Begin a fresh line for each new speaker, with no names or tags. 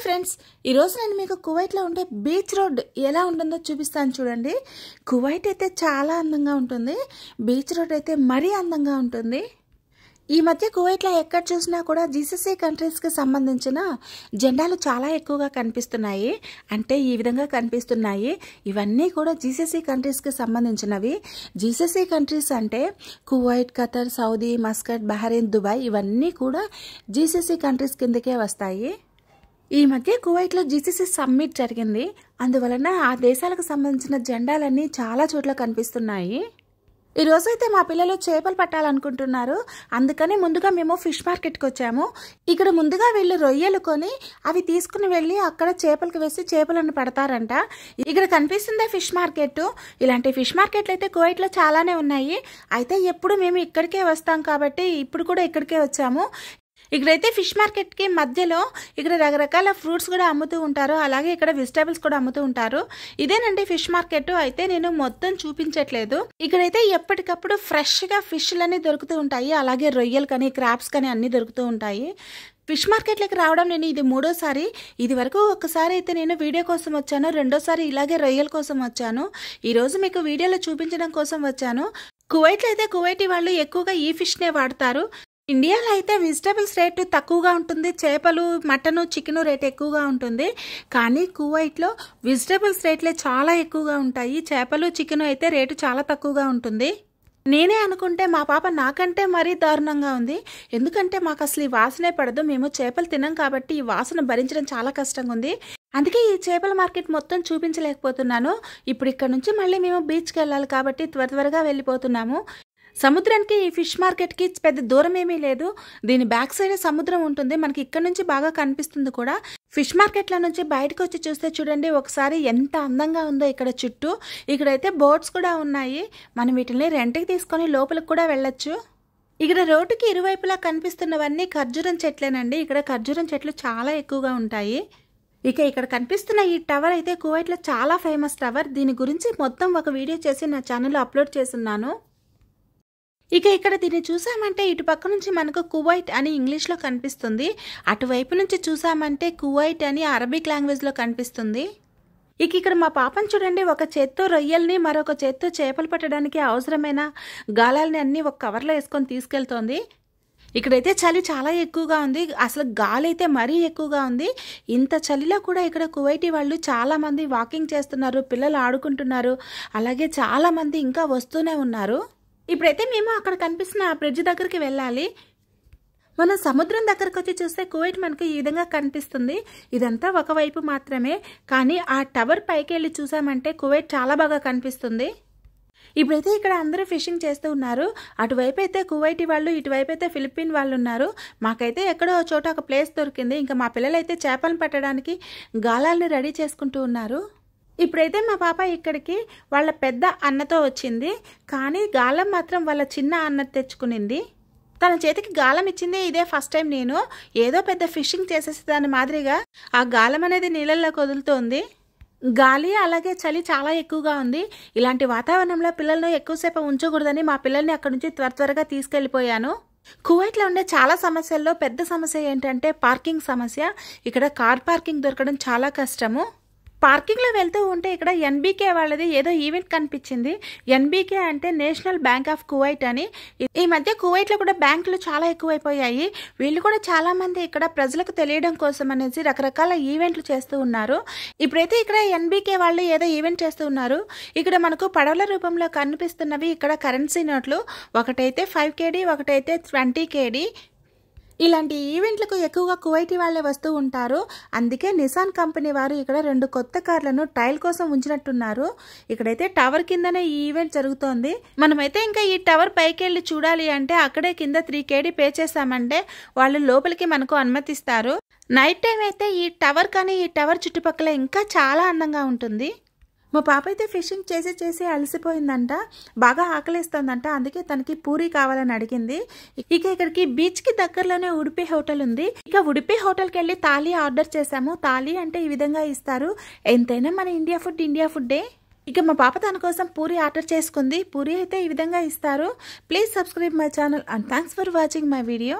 Hi friends, ఈరోజు నేను మీకు కువైట్లో ఉండే బీచ్ రోడ్ ఎలా ఉంటుందో చూపిస్తాను చూడండి. కువైట్ అయితే చాలా అందంగా ఉంటుంది, బీచ్ రోడ్ అయితే మరీ అందంగా ఉంటుంది. ఈ మధ్య కువైట్లో ఎక్కడ చూసినా కూడా జీసీసీ కంట్రీస్కి సంబంధించిన జెండాలు చాలా ఎక్కువగా కనిపిస్తున్నాయి. అంటే ఈ విధంగా కనిపిస్తున్నాయి. ఇవన్నీ కూడా జీసీసీ కంట్రీస్కి సంబంధించినవి. జీసీసీ కంట్రీస్ అంటే Kuwait, Qatar, Saudi, Muscat, Bahrain, Dubai ఇవన్నీ కూడా జీసీసీ కంట్రీస్ కిందకే వస్తాయి. ఈ మధ్య కువైట్లో జీసీసీ సమ్మిట్ జరిగింది. అందువలన ఆ దేశాలకు సంబంధించిన జెండాలన్నీ చాలా చోట్ల కనిపిస్తున్నాయి. ఈ రోజైతే మా పిల్లలు చేపలు పట్టాలనుకుంటున్నారు. అందుకని ముందుగా మేము ఫిష్ మార్కెట్కి వచ్చాము. ఇక్కడ ముందుగా వీళ్ళు రొయ్యలు కొని అవి తీసుకుని వెళ్ళి అక్కడ చేపలకు వేసి చేపలను పడతారంట. ఇక్కడ కనిపిస్తుందే ఫిష్ మార్కెట్. ఇలాంటి ఫిష్ మార్కెట్లు అయితే కువైట్లో చాలానే ఉన్నాయి. అయితే ఎప్పుడు మేము ఇక్కడికే వస్తాం కాబట్టి ఇప్పుడు కూడా ఇక్కడికే వచ్చాము. ఇక్కడైతే ఫిష్ మార్కెట్కి మధ్యలో ఇక్కడ రకరకాల ఫ్రూట్స్ కూడా అమ్ముతూ ఉంటారు. అలాగే ఇక్కడ వెజిటేబుల్స్ కూడా అమ్ముతూ ఉంటారు. ఇదేనండి ఫిష్ మార్కెట్. అయితే నేను మొత్తం చూపించట్లేదు. ఇక్కడైతే ఎప్పటికప్పుడు ఫ్రెష్గా ఫిష్లన్నీ దొరుకుతూ ఉంటాయి. అలాగే రొయ్యలు కానీ క్రాబ్స్ కానీ అన్నీ దొరుకుతూ ఉంటాయి. ఫిష్ మార్కెట్లోకి రావడం నేను ఇది మూడోసారి. ఇది వరకు ఒకసారి అయితే నేను వీడియో కోసం వచ్చాను, రెండోసారి ఇలాగే రొయ్యల కోసం వచ్చాను. ఈరోజు మీకు వీడియోలో చూపించడం కోసం వచ్చాను. కువైట్లో అయితే కువైటీ వాళ్ళు ఎక్కువగా ఈ ఫిష్నే వాడతారు. ఇండియాలో అయితే వెజిటేబుల్స్ రేటు తక్కువగా ఉంటుంది, చేపలు, మటను, చికెను రేట్ ఎక్కువగా ఉంటుంది. కానీ కువైట్లో వెజిటేబుల్స్ రేట్లే చాలా ఎక్కువగా ఉంటాయి. చేపలు, చికెను అయితే రేటు చాలా తక్కువగా ఉంటుంది. నేనే అనుకుంటే మా పాప నాకంటే మరీ దారుణంగా ఉంది. ఎందుకంటే మాకు అసలు ఈ వాసనే పడదు. మేము చేపలు తినం కాబట్టి ఈ వాసన భరించడం చాలా కష్టంగా ఉంది. అందుకే ఈ చేపల మార్కెట్ మొత్తం చూపించలేకపోతున్నాను. ఇప్పుడు ఇక్కడ నుంచి మళ్ళీ మేము బీచ్కి వెళ్ళాలి కాబట్టి త్వరగా వెళ్ళిపోతున్నాము. సముద్రానికి ఈ ఫిష్ మార్కెట్కి పెద్ద దూరం ఏమీ లేదు. దీని బ్యాక్ సైడ్ సముద్రం ఉంటుంది. మనకి ఇక్కడ నుంచి బాగా కనిపిస్తుంది కూడా. ఫిష్ మార్కెట్ల నుంచి బయటకు వచ్చి చూస్తే చూడండి ఒకసారి ఎంత అందంగా ఉందో ఇక్కడ చుట్టూ. ఇక్కడైతే బోట్స్ కూడా ఉన్నాయి. మనం వీటిని రెంట్కి తీసుకొని లోపలికి కూడా వెళ్ళొచ్చు. ఇక్కడ రోడ్డుకి ఇరువైపులా కనిపిస్తున్నవన్నీ ఖర్జూరం చెట్లేనండి. ఇక్కడ ఖర్జూరం చెట్లు చాలా ఎక్కువగా ఉంటాయి. ఇక్కడ కనిపిస్తున్న ఈ టవర్ అయితే కువైట్లో చాలా ఫేమస్ టవర్. దీని గురించి మొత్తం ఒక వీడియో చేసి నా ఛానల్లో అప్లోడ్ చేస్తున్నాను. ఇక్కడ దీన్ని చూసామంటే ఇటు పక్క నుంచి మనకు కువైట్ అని ఇంగ్లీష్లో కనిపిస్తుంది. అటువైపు నుంచి చూసామంటే కువైట్ అని అరబిక్ లాంగ్వేజ్లో కనిపిస్తుంది. ఇక్కడ మా పాపను చూడండి, ఒక చేత్తో రొయ్యల్ని మరొక చేత్తో చేపలు పట్టడానికి అవసరమైన గాలాలని అన్నీ ఒక కవర్లో వేసుకొని తీసుకెళ్తోంది. ఇక్కడైతే చలి చాలా ఎక్కువగా ఉంది. అసలు గాలి అయితే మరీ ఎక్కువగా ఉంది. ఇంత చలిలో కూడా ఇక్కడ కువైటీ వాళ్ళు చాలామంది వాకింగ్ చేస్తున్నారు, పిల్లలు ఆడుకుంటున్నారు. అలాగే చాలామంది ఇంకా వస్తూనే ఉన్నారు. ఇప్పుడైతే మేము అక్కడ కనిపిస్తున్న ఆ బ్రిడ్జ్ దగ్గరికి వెళ్ళాలి. మనం సముద్రం దగ్గరకు వచ్చి చూస్తే కువైట్ మనకు ఈ విధంగా కనిపిస్తుంది. ఇదంతా ఒకవైపు మాత్రమే. కానీ ఆ టవర్ పైకి వెళ్ళి చూసామంటే కువైట్ చాలా బాగా కనిపిస్తుంది. ఇప్పుడైతే ఇక్కడ అందరూ ఫిషింగ్ చేస్తూ ఉన్నారు. అటువైపు అయితే కువైటీ వాళ్ళు, ఇటువైపు అయితే ఫిలిప్పీన్ వాళ్ళు ఉన్నారు. మాకైతే ఎక్కడో చోట ఒక ప్లేస్ దొరికింది. ఇంకా మా పిల్లలైతే చేపలను పట్టడానికి గాలాల్ని రెడీ చేసుకుంటూ ఉన్నారు. ఇప్పుడైతే మా పాప ఇక్కడికి వాళ్ళ పెద్ద అన్నతో వచ్చింది. కానీ గాలం మాత్రం వాళ్ళ చిన్న అన్న తెచ్చుకునింది. తన చేతికి గాలం ఇచ్చింది ఇదే ఫస్ట్ టైం. నేను ఏదో పెద్ద ఫిషింగ్ చేసేసి దాని మాదిరిగా ఆ గాలం అనేది నీళ్ళల్లోకి వదులుతోంది. గాలి అలాగే చలి చాలా ఎక్కువగా ఉంది. ఇలాంటి వాతావరణంలో పిల్లలను ఎక్కువసేపు ఉంచకూడదని మా పిల్లల్ని అక్కడి నుంచి త్వరగా తీసుకెళ్లిపోయాను. కువైట్లో ఉండే చాలా సమస్యల్లో పెద్ద సమస్య ఏంటంటే పార్కింగ్ సమస్య. ఇక్కడ కార్ పార్కింగ్ దొరకడం చాలా కష్టము. పార్కింగ్లో వెళ్తూ ఉంటే ఇక్కడ ఎన్బీకే వాళ్ళది ఏదో ఈవెంట్ కనిపించింది. ఎన్బీకే అంటే నేషనల్ బ్యాంక్ ఆఫ్ కువైట్ అని. ఈ మధ్య కువైట్లో కూడా బ్యాంకులు చాలా ఎక్కువైపోయాయి. వీళ్ళు కూడా చాలా మంది ఇక్కడ ప్రజలకు తెలియడం కోసం అనేసి రకరకాల ఈవెంట్లు చేస్తూ ఉన్నారు. ఇప్పుడైతే ఇక్కడ ఎన్బీకే వాళ్ళు ఏదో ఈవెంట్ చేస్తూ ఉన్నారు. ఇక్కడ మనకు పడవల రూపంలో కనిపిస్తున్నవి ఇక్కడ కరెన్సీ నోట్లు. ఒకటైతే 5 KD, ఒకటైతే 20 KD. ఇలాంటి ఈవెంట్లకు ఎక్కువగా కువైటీ వాళ్ళే వస్తూ ఉంటారు. అందుకే నిసాన్ కంపెనీ వారు ఇక్కడ 2 కొత్త కార్లను ట్రయల్ కోసం ఉంచినట్టున్నారు. ఇక్కడైతే టవర్ కిందనే ఈ ఈవెంట్ జరుగుతోంది. మనమైతే ఇంకా ఈ టవర్ పైకి వెళ్ళి చూడాలి అంటే అక్కడే కింద 3 KD పే చేసామంటే వాళ్ళు లోపలికి మనకు అనుమతిస్తారు. నైట్ టైం అయితే ఈ టవర్ కానీ ఈ టవర్ చుట్టుపక్కల ఇంకా చాలా అందంగా ఉంటుంది. మా పాప అయితే ఫిషింగ్ చేసి అలసిపోయిందంట, బాగా ఆకలిస్తుందంట. అందుకే తనకి పూరి కావాలని అడిగింది. ఇక్కడికి బీచ్కి దగ్గరలోనే ఉడిపి హోటల్ ఉంది. ఉడిపి హోటల్కి వెళ్ళి థాలీ ఆర్డర్ చేసాము. థాలీ అంటే ఈ విధంగా ఇస్తారు. ఎంతైనా మన ఇండియా ఫుడ్డే. మా పాప తన కోసం పూరి ఆర్డర్ చేసుకుంది. పూరి అయితే ఈ విధంగా ఇస్తారు. Please subscribe my channel and thanks for watching my video.